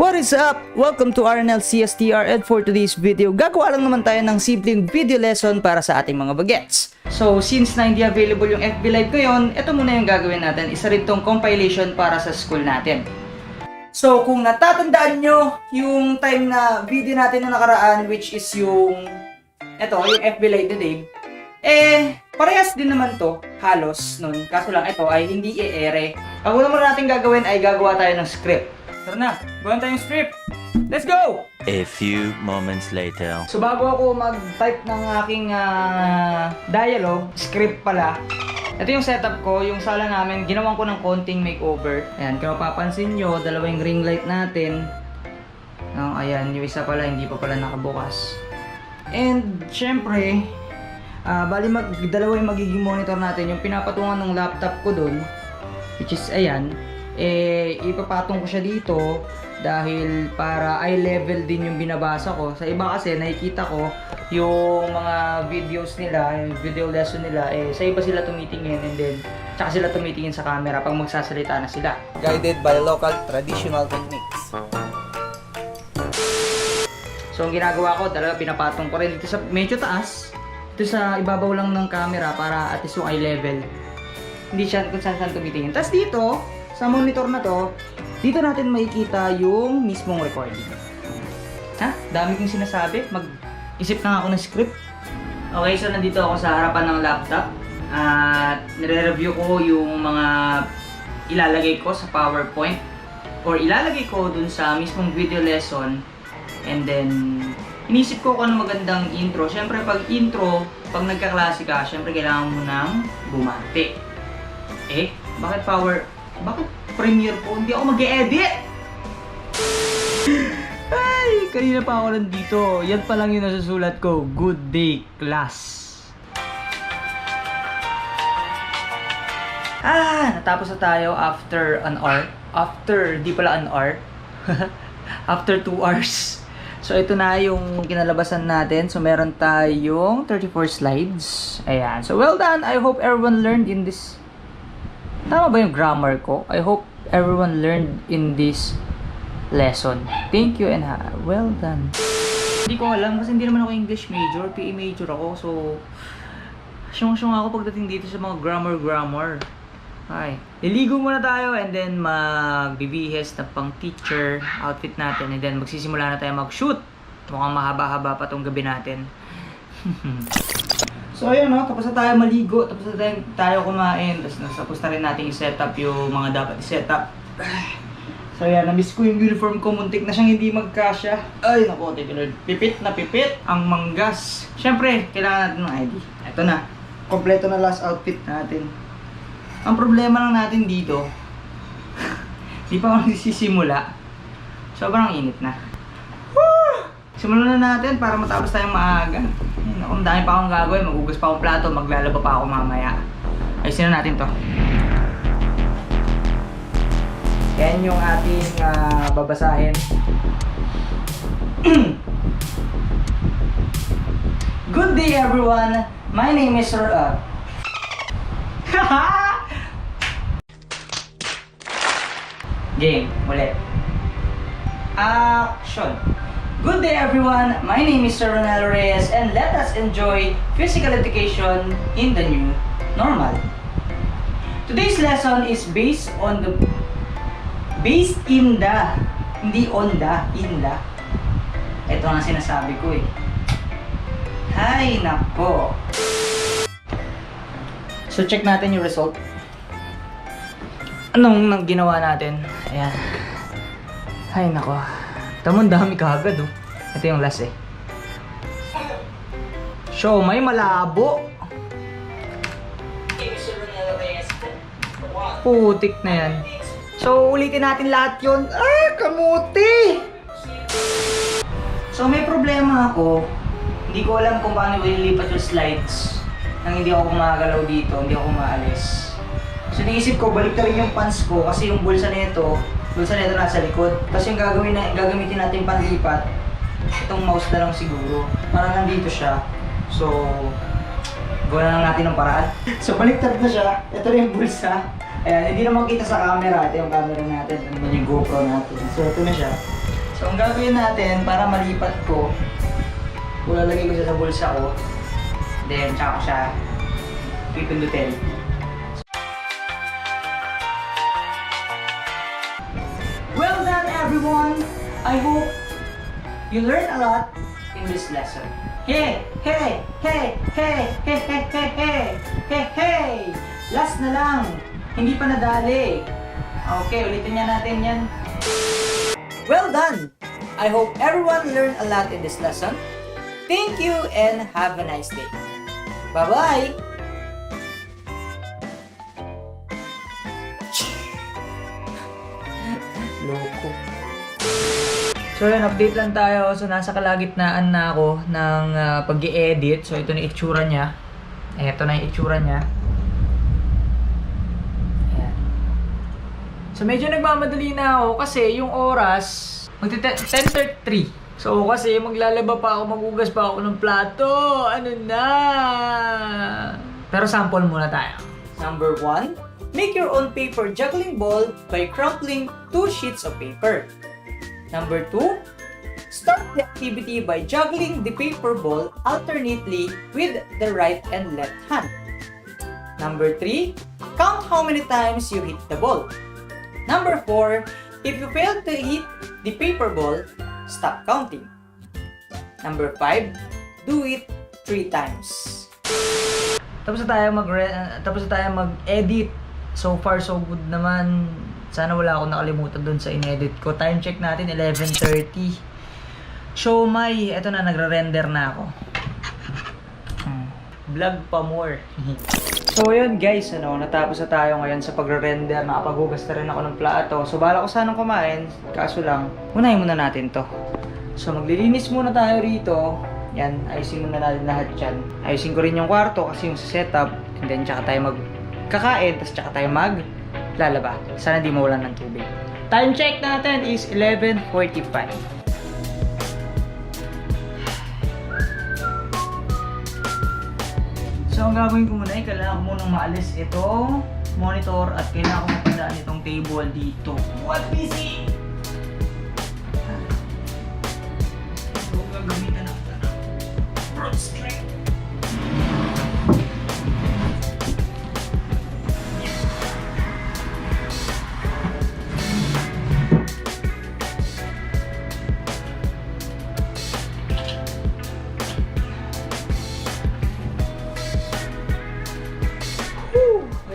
What is up? Welcome to RNL CSTR, and for today's video, gagawa lang naman tayo ng simpleng video lesson para sa ating mga bagets. So, since na hindi available yung FB Live ko yun, ito muna yung gagawin natin. Isa rin tong compilation para sa school natin. So, kung natatandaan nyo yung time na video natin na nakaraan, which is yung yung FB Live ni Dave, parehas din naman to, halos nun. Kaso lang ito ay hindi i-ere. Ang una muna natin gagawin ay gagawa tayo ng script. Tara na, gawan tayong script. Let's go! A few moments later. So bago ako mag-type ng aking dialogue, script pala, ito yung setup ko, yung sala namin, ginawan ko ng konting makeover. Ayan, kung mapapansin nyo, dalawa yung ring light natin. Ayan, yung isa pala, hindi pa pala nakabukas. And, syempre, dalawa yung magiging monitor natin. Yung pinapatungan ng laptop ko dun, which is, ayan, ipapatong ko siya dito dahil para eye level din yung binabasa ko. Sa iba kasi nakikita ko yung mga videos nila, yung video lesson nila, sa iba sila tumitingin and then tsaka sila tumitingin sa camera pag magsasalita na sila. Guided by local traditional techniques. So ang ginagawa ko, talaga pinapatong ko rin dito sa medyo taas, dito sa ibabaw lang ng camera para at least yung eye level. Hindi siya kung saan tumitingin. Tapos dito, sa monitor na to, dito natin makikita yung mismong recording. Dami kong sinasabi. Mag-isip na ako ng script. Okay, so nandito ako sa harapan ng laptop. At nire-review ko yung mga ilalagay ko sa PowerPoint. Or ilalagay ko dun sa mismong video lesson. And then, inisip ko kung ano magandang intro. Siyempre, pag intro, pag nagkaklase ka, siyempre kailangan mo nang bumati. Bakit Premiere po? Hindi ako mag-e-edit! Ay, kanina pa ako nandito. Yan pa lang yung nasusulat ko. Good day, class. Natapos na tayo after an hour. Di pala an hour. After 2 hours. So, ito na yung kinalabasan natin. So, meron tayong 34 slides. Ayan. So, well done. I hope everyone learned in this. Tama ba yung grammar ko? I hope everyone learned in this lesson. Thank you and well done. Hindi ko alam kasi hindi naman ako English major, PE major ako. So, syong ako pagdating dito sa mga grammar. Ay, liligo muna tayo and then magbibihis na pang teacher outfit natin and then magsisimula na tayo mag-shoot. Mukhang mahaba-haba pa tong gabi natin. So ayun, tapos na tayo maligo, tapos na tayo kumain, tapos na rin natin i-setup yung mga dapat i-setup. So yan, na-miss ko yung uniform ko, muntik na siyang hindi magkasya. Ay naku, pipit na pipit ang manggas. Siyempre, kailangan natin ng ID. Ito na, kompleto na last outfit natin. Ang problema lang natin dito, di pa ako nagsisimula. Sobrang init na. Simulan na natin para matapos tayong maaga. Ang dami pa akong gagawin, magugas pa akong plato, maglalaba pa ako mamaya. Ayusin na natin to. Yan yung ating babasahin. Good day everyone, my name is Game, ulit. Action! Good day everyone, my name is Sir Ronaldo Reyes and let us enjoy physical education in the new normal. Today's lesson is based in the, hindi on the, in the. Ito ang sinasabi ko eh. Hay nako. So check natin yung result. Anong ginawa natin? Ayan. Hay nako. Tamang dami kagad oh. Ito yung last eh. So, may malabo. Putik na yan. So, ulitin natin lahat yun. Kamuti! So, may problema ako. Hindi ko alam kung paano ililipat yung slides nang hindi ako gumagalaw dito, hindi ako maalis. So, naisip ko, balik na rin yung pants ko kasi yung bulsa nito nasa likod. Tapos yung gagamitin natin panlipat, itong mouse na lang siguro. Para nandito siya. So, gawa na lang natin ng paraan. So, baliktad na siya. Ito rin yung bulsa. Ayan, hindi na makita sa camera. Ito yung camera natin. Ano yung GoPro natin. So, ito na siya. So, ang gagawin natin para malipat ko, lalagay ko siya sa bulsa ko. Then, tsaka ko siya pipindutin. Well done, everyone! I hope you learned a lot in this lesson. Hey! Hey! Hey! Hey! Hey! Hey! Hey! Hey! Hey! Hey! Last na lang! Hindi pa nadali. Okay, ulitin nga natin yan. Well done! I hope everyone learned a lot in this lesson. Thank you and have a nice day. Bye-bye! Loko. So yun, update lang tayo. So nasa kalagitnaan na ako ng pag-i-edit. So ito na yung itsura niya. Ito na yung itsura niya. Ayan. So medyo nagmamadali na ako kasi yung oras, 10:33. So kasi maglalaba pa ako, magugas pa ako ng plato. Ano na? Pero sample muna tayo. Number 1, make your own paper juggling ball by crumpling 2 sheets of paper. Number 2, start the activity by juggling the paper ball alternately with the right and left hand. Number 3, count how many times you hit the ball. Number 4, if you fail to hit the paper ball, stop counting. Number 5, do it 3 times. Tapos na tayo mag-edit. So far so good naman. Sana wala akong nakalimutan dun sa in-edit ko. Time check natin 11:30. So eto na, nagre-render na ako. Vlog pa more. So yun guys, natapos na tayo ngayon sa pagre-render. Nakapaghugas na rin ako ng plato. So bala ko sanang kumain, kaso lang, unahin muna natin to. So maglilinis muna tayo rito. Yan, ayusin muna natin lahat yan. Ayusin ko rin yung kwarto kasi yung sa setup. And then tsaka tayo magkakain, tapos tsaka tayo maglalaba. Sana di mawalan ng tubig. Time check natin is 11:45. So ang gagawin ko muna ay kailangan ko munang maalis itong monitor at kailangan ko matandaan itong table dito. What busy? So gagamitan natin ng broad strength.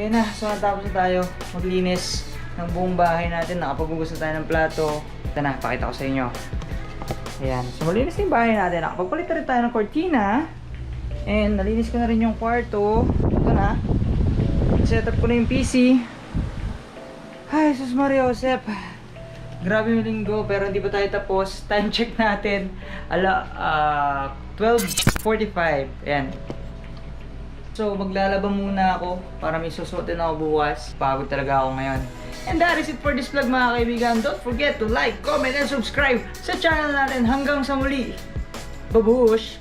Ayan na, so natapos na tayo maglinis ng buong bahay natin. Nakapaghugas na tayo ng plato. Ito na, pakita ko sa inyo. Ayan, so malinis na yung bahay natin. Nakapagpalit na rin tayo ng cortina. And nalinis ko na rin yung kwarto. Ito na. Setup ko na yung PC. Ay, sus Maria Josep. Grabe yung linggo, pero hindi pa tayo tapos. Time check natin. 12:45. Ayan. So, maglalaba muna ako para may susuotin ako bukas. Pagod talaga ako ngayon. And that is it for this vlog mga kaibigan. Don't forget to like, comment, and subscribe sa channel natin hanggang sa muli. Babush!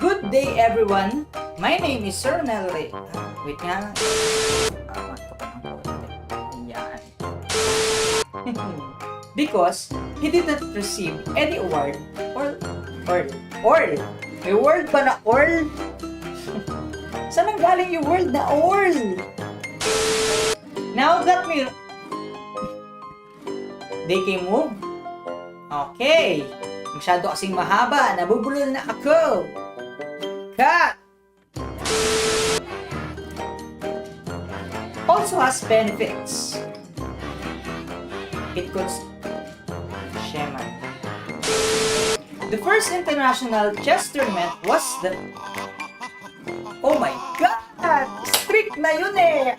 Good day everyone! My name is Sir Nel Ray. Wait nga. Because he did not receive any award or may word ba na orl? Saan ang galing yung word na orl? Now that they can move. Okay. Masyado kasing mahaba. Nabubulol na ako. Cut! Also has benefits. It could Shema. The first international chess tournament was the... Oh my God! Strict na yun eh!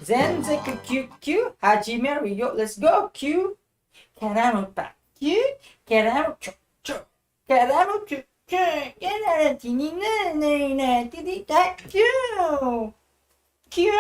Zenze Q, Hajime Ryo, let's go Q! Karamo pa Q! Karamo chok chok! Karamo chok chok! Karamo tinina na titita Q! Q!